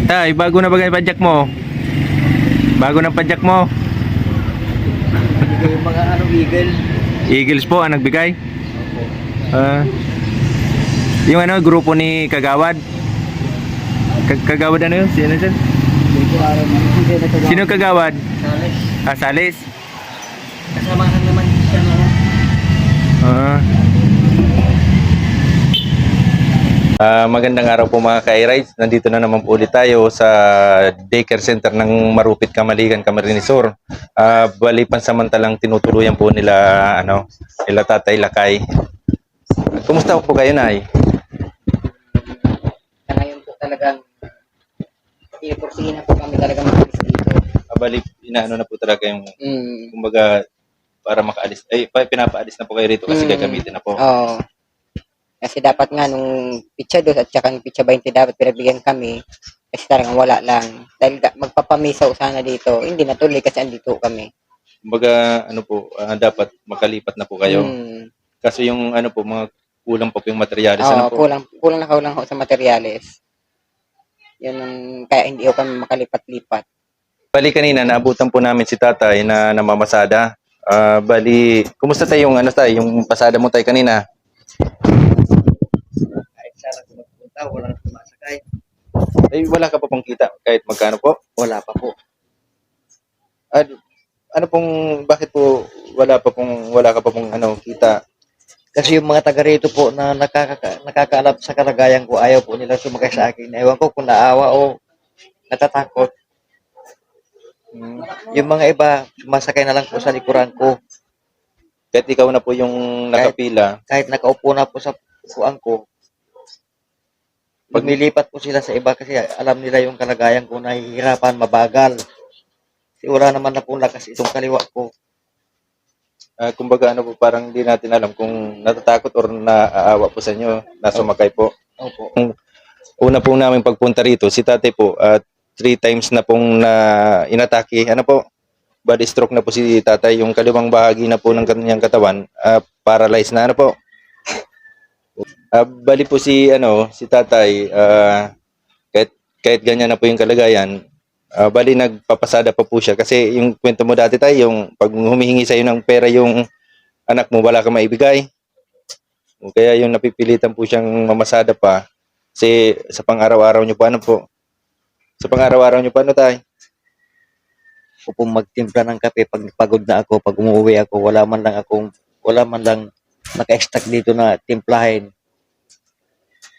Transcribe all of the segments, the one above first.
Tay, bago na bagay padjak mo. Bago ng padjak mo. Yung mga eagle. Eagles po ang nagbigay. Opo. Yung grupo ni Kagawad. Kagawad ano yun? Sino yun? Dito araw na. Sino Kagawad? Sales. Salis. Kasama ka naman siya na. Magandang araw po mga ka-i-rides. Nandito na naman po ulit tayo sa daycare center ng Marupit, Camaligan, Camarines Sur. Bali pansamantalang tinutuluyan po nila nila Tatay Lakay. Kumusta po kayo, Nay? Ngayon po talagang inupursige na po kami talaga maalis dito. Bali inaano na po talaga yung kumbaga para makaalis. Pinapaalis na po kayo rito kasi gagamitin na po. Oo. Kasi dapat nga nung pitsa 2 at saka nung pitsa 20 dapat pinagbigyan kami. Kasi talagang wala lang. Dahil magpapamisaw sana dito. Hindi natuloy kasi andito kami. Kumbaga dapat makalipat na po kayo. Kasi yung mga kulang pa po yung materyales. Oo, kulang na ho sa materyales. Yun ang kaya hindi ho kami makalipat-lipat. Bali kanina naabutan po namin si Tatay na namamasada. Bali, kumusta tayo yung pasada mo tayo kanina? Kahit sana kung magpunta, walang sumasakay. Wala ka pa pong kita kahit magkano po? Wala pa po. Bakit po wala ka pa pong kita? Kasi yung mga taga rito po na nakakaalap sa kalagayan ko, ayaw po nila sumakay sa akin. Ewan ko kung naawa o natatakot. Yung mga iba, sumasakay na lang po sa likuran ko. Kahit ikaw na po yung nakapila. Kahit nakaupo na po sa upuan ko. Lumilipat po sila sa iba kasi alam nila yung kalagayan ko, nahihirapan, mabagal. Kasi wala naman na pong lakas itong kaliwa ko. Kumbaga parang hindi natin alam kung natatakot or naaawa po sa inyo na sumakay po. Opo. Una po namin pagpunta rito, si Tatay po 3 times na pong inatake. Body stroke na po si Tatay. Yung kaliwang bahagi na po ng kanyang katawan, paralyzed na po. Bali po si Tatay, kahit ganyan na po yung kalagayan, bali nagpapasada pa po siya kasi yung kwento mo dati tayo, yung pag humihingi sa iyo ng pera yung anak mo, wala ka maibigay. Kaya yung napipilitan po siyang mamasada pa kasi sa pang-araw-araw niyo pa po. Sa pang-araw-araw niyo pa tay? Ako pong magtimpla ng kape pag pagod na ako, pag umuwi ako, wala man lang naka-stack dito na timplahin.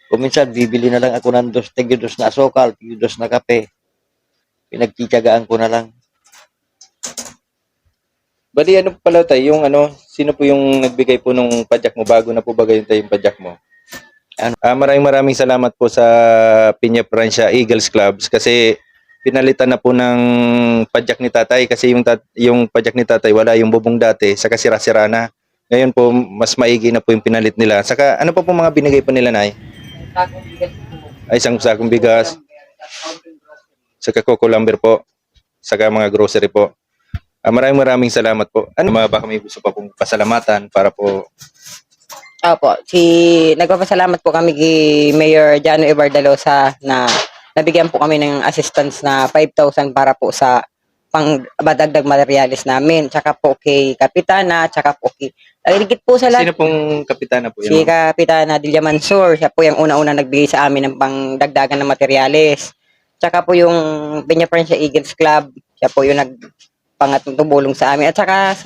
Kung minsan, bibili na lang ako ng tig-2 na asukal, tig-2 na kape. Pinagtitiyagaan ko na lang. Bali pala tayo, sino po yung nagbigay po nung padjak mo bago na po bagay yung padjak mo? Maraming salamat po sa Piña Francia Eagles Clubs kasi pinalitan na po ng padjak ni Tatay kasi yung padjak ni Tatay wala yung bubong dati, saka sira-sira na. Ngayon po mas maigi na po yung pinalit nila. Saka ano pa po mga binigay po nila, Nay? Isang sakong bigas. Saka coco lumber po. Saka mga grocery po. Maraming salamat po. Baka may gusto pa pong pasalamatan para po. Opo, nagpapasalamat po kami kay Mayor Jano Ibardalosa na nabigyan po kami ng assistance na 5,000 para po sa pang-badagdag materialis namin. Tsaka po kay Kapitana, tsaka po kay Ligit po sa lahat. Sino pong kapitana po yun? Si Kapitana Delia Mansur, siya po yung una-una nagbigay sa amin ng pangdagdagan ng materialis. Tsaka po yung Piña Francia Eagles Club, siya po yung nagpangatong tumulong sa amin. At saka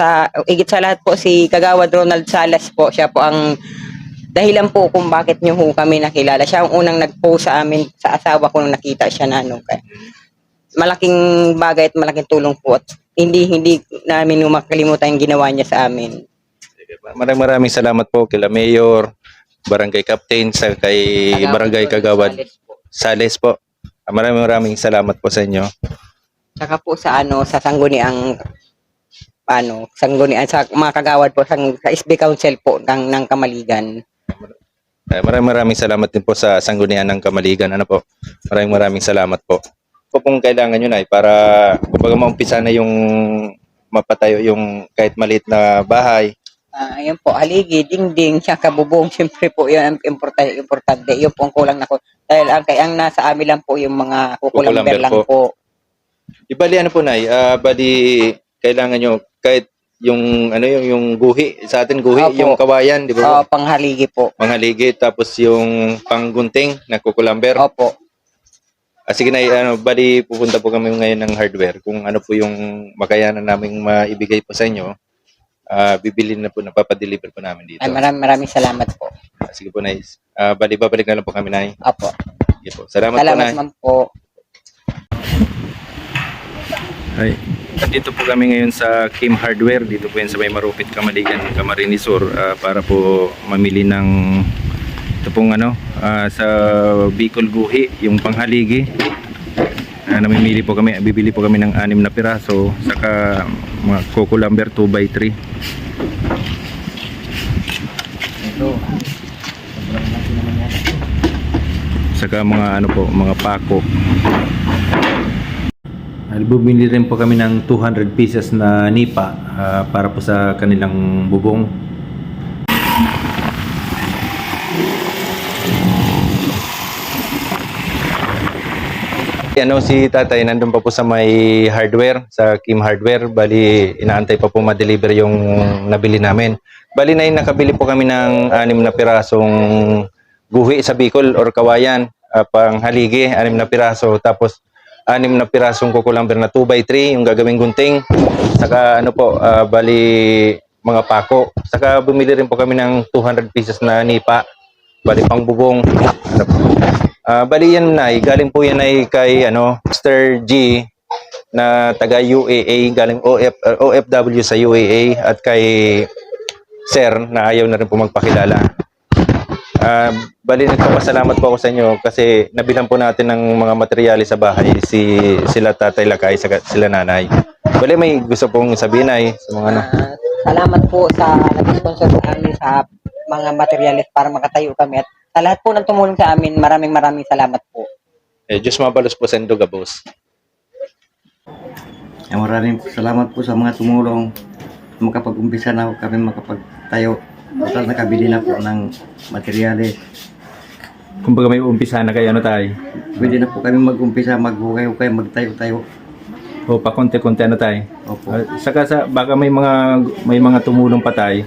higit sa lahat po si Kagawad Ronald Salas po, siya po ang dahilan po kung bakit nyo kami nakilala. Siya ang unang nag-post sa amin, sa asawa ko nung nakita siya na malaking bagay at malaking tulong po at hindi namin makalimutan yung ginawa niya sa amin. Maraming salamat po kila Mayor, Barangay Captain, sa kay Barangay Kagawad Sales po. Maraming salamat po sa inyo. Saka po sa sa sangguniang sa mga kagawad po sa SB Council po ng Camaligan. Maraming salamat din po sa sanggunian ng Camaligan. Maraming salamat po. Kung kailangan nyo na para kumbaga maumpisa na yung mapatayo yung kahit maliit na bahay. Ayun po, haligi, dingding, saka bubong, siyempre po yun ang importante. Yun po ang kulang na ko. Dahil ang nasa amin lang po yung mga kukulamber Kukulamber lang po. po. Di bali ano po nay, bali kailangan nyo kahit yung ano yung guhi sa atin guhi Opo. yung kawayan di ba po? Panghaligi po. Manghaligi tapos yung panggunting na kukulamber. Opo. Sige nay, ano bali pupunta po kami ngayon ng hardware kung ano po yung makayanan naming maibigay po sa inyo. Bibili na po, napapadeliver po namin dito. Ay, maraming salamat po. Sige po nay. Bali babalik na lang po kami nay. Opo. Sige po. Salamat po Salamat nay. man po. Ay, dito po kami ngayon sa Kim Hardware. Dito po yan sa may Marupit, Kamaligan, Camarines Sur para po mamili ng ito pong ano sa Bicol Guhi, yung panghaligi. Namimili po kami, bibili po kami ng 6 na piraso saka mga kukulamber 2x3. Ito. Sobrang laki naman yan. Saka mga ano po, mga pako. Bumili rin po kami ng 200 pieces na nipa para po sa kanilang bubong. Ano si tatay nandun pa po sa may hardware, sa Kim Hardware. Bali inaantay pa po ma-deliver yung nabili namin. Bali na nakabili po kami ng 6 na pirasong guhi sa Bicol or kawayan, panghaligi, 6 na piraso. Tapos 6 na pirasong kukulamber na 2x3 yung gagawing gunting. Saka ano po, bali mga pako. Saka bumili rin po kami ng 200 pieces na nipa. Bali pang bubong. Ano po. Bali yan na, galing po yan ay kay ano, Mr. G na taga UAA, galing OFW sa UAA at kay Sir na ayaw na rin po magpakilala. Bali nagpapasalamat po ako sa inyo kasi nabilang po natin ng mga materyales sa bahay sila Tatay Lakay, sila Nanay. Bali may gusto pong sabihin ay sa mga ano. Salamat po sa nag-sponsor sa amin sa mga materyales para makatayo kami at sa lahat po ng tumulong sa amin, maraming salamat po. Diyos mabalos po sa Induga, boss. Maraming salamat po sa mga tumulong. Makapag-umpisa na kami makapagtayo. Total nakabili na po ng materyales. Kumbaga may umpisa na kayo ano tayo. Pwede na po kami mag-umpisa, maghukay-hukay, magtayo-tayo. O pa konti-konti ano tayo. Opo. Saka baka may mga tumulong pa tayo.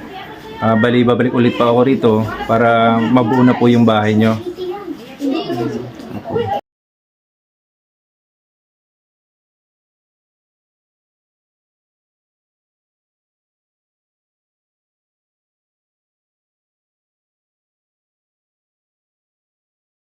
Babalik ulit pa ako rito para mabuo na po yung bahay nyo.